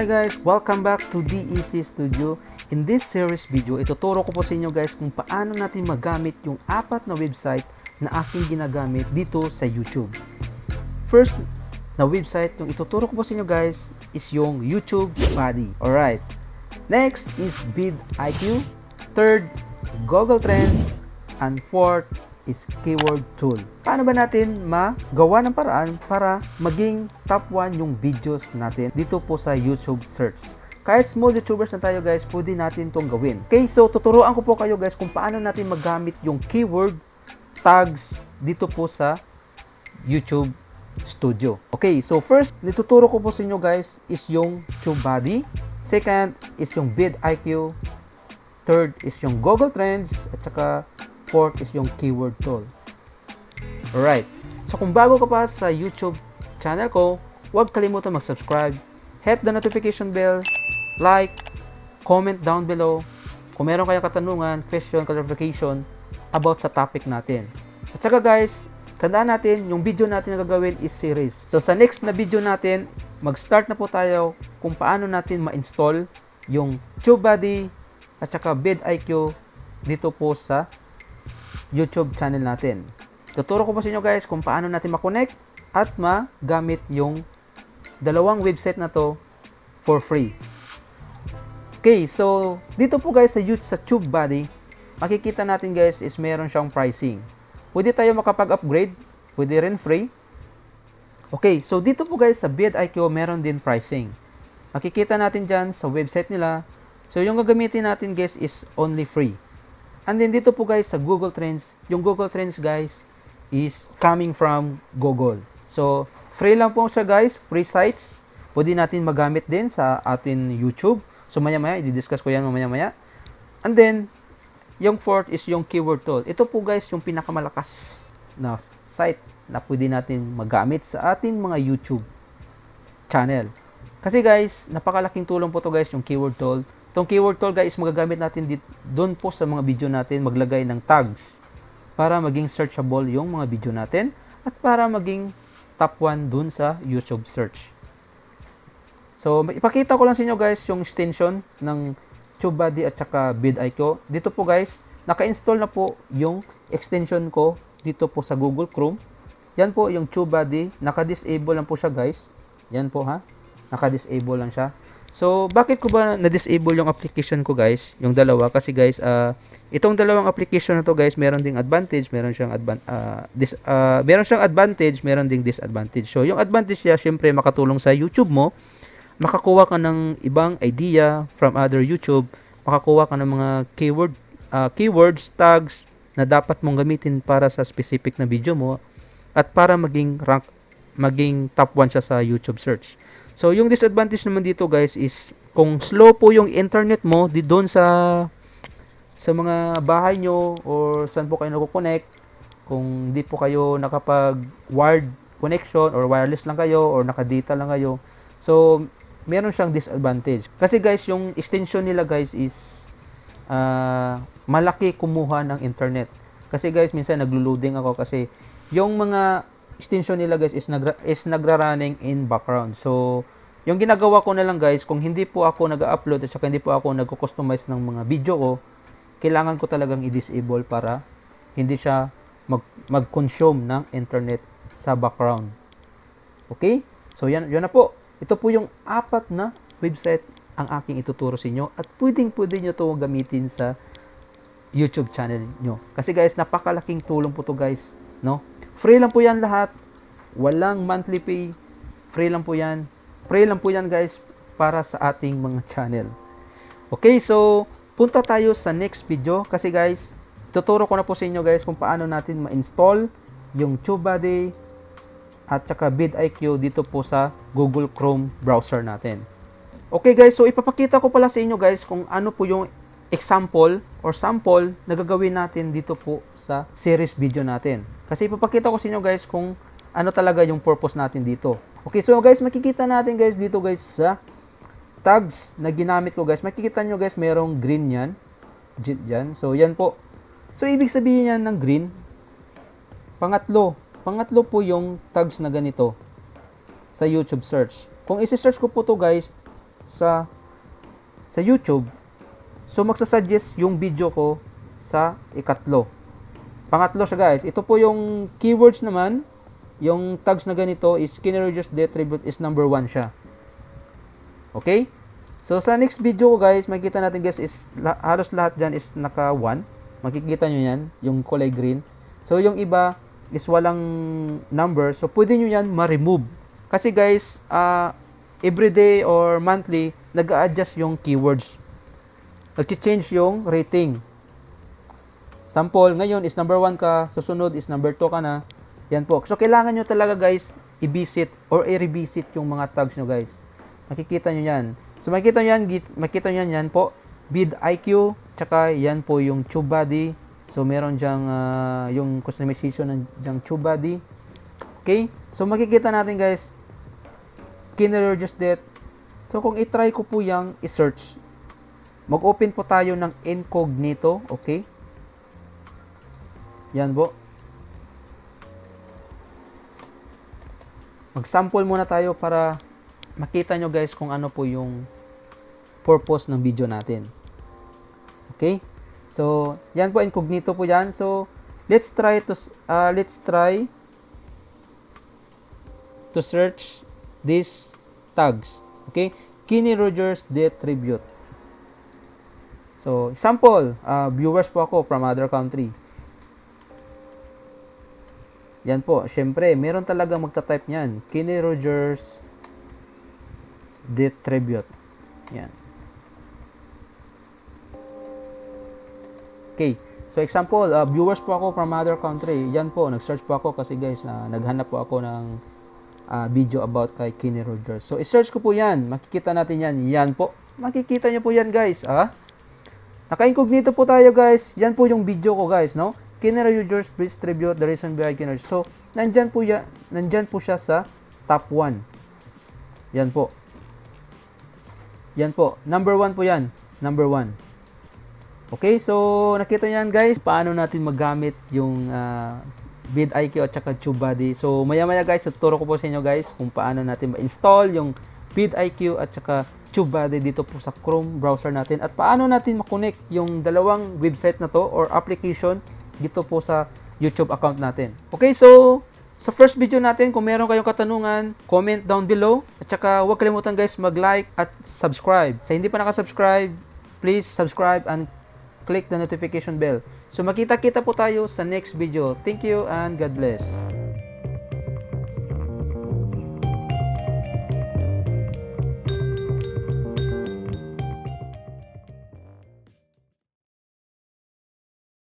Hi guys! Welcome back to D.E.C Studio. In this series video, ituturo ko po sa inyo guys kung paano natin magamit yung apat na website na aking ginagamit dito sa YouTube. First na website yung ituturo ko po sa inyo guys is yung Tubebuddy. Alright. Next is VidiQ. Third, Google Trends. And fourth is keyword tool. Paano ba natin magawa ng paraan para maging top 1 yung videos natin dito po sa YouTube search? Kahit small YouTubers na tayo guys, pwede natin itong gawin. Okay, so tuturuan ko po kayo guys kung paano natin magamit yung keyword tags dito po sa YouTube Studio. Okay, so first, nituturo ko po sa inyo guys is yung Tubebuddy. Second is yung VidiQ. Third is yung Google Trends. At saka fourth is yung keyword tool. Alright. So kung bago ka pa sa YouTube channel ko, huwag kalimutan mag-subscribe, hit the notification bell, like, comment down below kung meron kayong katanungan, question, clarification about sa topic natin. At saka guys, tandaan natin, yung video natin na gagawin is series. So sa next na video natin, mag-start na po tayo kung paano natin ma-install yung Tubebuddy at saka VidiQ dito po sa YouTube channel natin. Tuturo ko po sa inyo guys kung paano natin ma-connect at magamit yung dalawang website na to for free. Okay, so dito po guys sa Tubebuddy, makikita natin guys is meron siyang pricing. Pwede tayo makapag-upgrade, pwede rin free. Okay, so dito po guys sa VidiQ meron din pricing. Makikita natin dyan sa website nila. So yung gagamitin natin guys is only free. And then dito po guys sa Google Trends, yung Google Trends guys is coming from Google. So free lang po siya guys, free sites. Pwede natin magamit din sa atin YouTube. So maya-maya, i-discuss ko yan maya-maya. And then, yung fourth is yung keyword tool. Ito po guys yung pinakamalakas na site na pwede natin magamit sa ating mga YouTube channel. Kasi guys, napakalaking tulong po to guys yung keyword tool. Itong keyword tool guys, magagamit natin doon po sa mga video natin, maglagay ng tags para maging searchable yung mga video natin at para maging top 1 dun sa YouTube search. So, ipakita ko lang sa inyo guys yung extension ng Tubebuddy at saka VidiQ. Dito po guys, naka-install na po yung extension ko dito po sa Google Chrome. Yan po yung Tubebuddy, naka-disable lang po siya guys. Yan po ha, naka-disable lang siya. So, bakit ko ba na-disable yung application ko guys? Yung dalawa kasi guys, itong dalawang application na to guys, meron ding advantage, meron siyang advantage, meron ding disadvantage. So, yung advantage niya, syempre makatulong sa YouTube mo, makakuha ka ng ibang idea from other YouTube, makakuha ka ng mga keywords, tags na dapat mong gamitin para sa specific na video mo at para maging top 1 siya sa YouTube search. So, yung disadvantage naman dito guys is kung slow po yung internet mo doon sa mga bahay nyo or saan po kayo nagko-connect, kung di po kayo nakapag wired connection or wireless lang kayo or naka-data lang kayo. So, meron siyang disadvantage. Kasi guys, yung extension nila guys is malaki kumuha ng internet. Kasi guys, minsan naglo-loading ako kasi yung mga extension nila guys is nagra-running in background. So, yung ginagawa ko na lang guys, kung hindi po ako nag-upload at saka hindi po ako nagko-customize ng mga video ko, kailangan ko talagang i-disable para hindi siya mag-consume ng internet sa background. Okay? So, yan na po. Ito po yung apat na website ang aking ituturo sa inyo at pwede nyo to gamitin sa YouTube channel nyo. Kasi guys, napakalaking tulong po to guys, no? Free lang po yan lahat. Walang monthly pay. Free lang po yan. Free lang po yan guys para sa ating mga channel. Okay, so punta tayo sa next video kasi guys, tuturo ko na po sa inyo guys kung paano natin ma-install yung Tubebuddy at saka VidiQ dito po sa Google Chrome browser natin. Okay guys, so ipapakita ko pala sa inyo guys kung ano po yung example or sample na gagawin natin dito po sa series video natin. Kasi ipapakita ko sa inyo guys kung ano talaga yung purpose natin dito. Okay, so guys, makikita natin guys dito guys sa tags na ginamit ko guys. Makikita nyo guys, merong green yan. Dyan. So, yan po. So, ibig sabihin yan ng green. Pangatlo po yung tags na ganito sa YouTube search. Kung isi-search ko po to guys, sa YouTube, so magsasuggest yung video ko sa ikatlo. Pangatlo siya guys. Ito po yung keywords naman. Yung tags na ganito is Kenny Rogers Death Tribute is number 1 siya. Okay? So sa next video ko guys, makikita natin guys is halos lahat dyan is naka 1. Makikita nyo yan, yung kulay green. So yung iba is walang number. So pwede nyo yan ma-remove. Kasi guys, everyday or monthly, nag-a-adjust yung keywords. Nag-change yung rating. Sample, ngayon is number 1 ka, susunod is number 2 ka na. Yan po. So kailangan nyo talaga guys, i-visit or i-revisit yung mga tags nyo guys. Makikita nyo yan. So makikita nyo yan po, VidiQ, tsaka yan po yung Tubebuddy. So meron dyang yung customization ng dyang Tubebuddy. Okay? So makikita natin guys, Kenny Rogers Death. So kung i-try ko po yung i-search, mag-open po tayo ng incognito. Okay? Yan po. Mag-sample muna tayo para makita nyo guys kung ano po yung purpose ng video natin. Okay? So, yan po, incognito po yan. So, let's try to search these tags. Okay? Kenny Rogers Death Tribute. So, example, viewers po ako from other country. Yan po, syempre, meron talagang magta-type niyan. Kenny Rogers Death Tribute. Yan. Okay. So example, viewers po ako from other country. Yan po, nag-search po ako kasi guys, naghanap po ako ng video about kay Kenny Rogers. So i-search ko po yan. Makikita natin yan. Yan po. Makikita nyo po yan guys. Naka-incognito po tayo guys. Yan po yung video ko guys, no? Kenny Rogers Death Tribute, the reason behind Kenny Rogers. So, nandyan po siya sa top 1. Yan po. Yan po. Number 1 po yan. Number 1. Okay, so nakita niyan guys, paano natin magamit yung VidiQ at saka Tubebuddy. So maya-maya guys, tuturo ko po sa inyo guys kung paano natin ma-install yung VidiQ at saka Tubebuddy dito po sa Chrome browser natin at paano natin ma-connect yung dalawang website na to or application dito po sa YouTube account natin. Okay, so sa first video natin, kung meron kayong katanungan, comment down below at saka huwag kalimutan guys mag-like at subscribe. Sa hindi pa naka-subscribe, please subscribe and click the notification bell. So makita-kita po tayo sa next video. Thank you and God bless.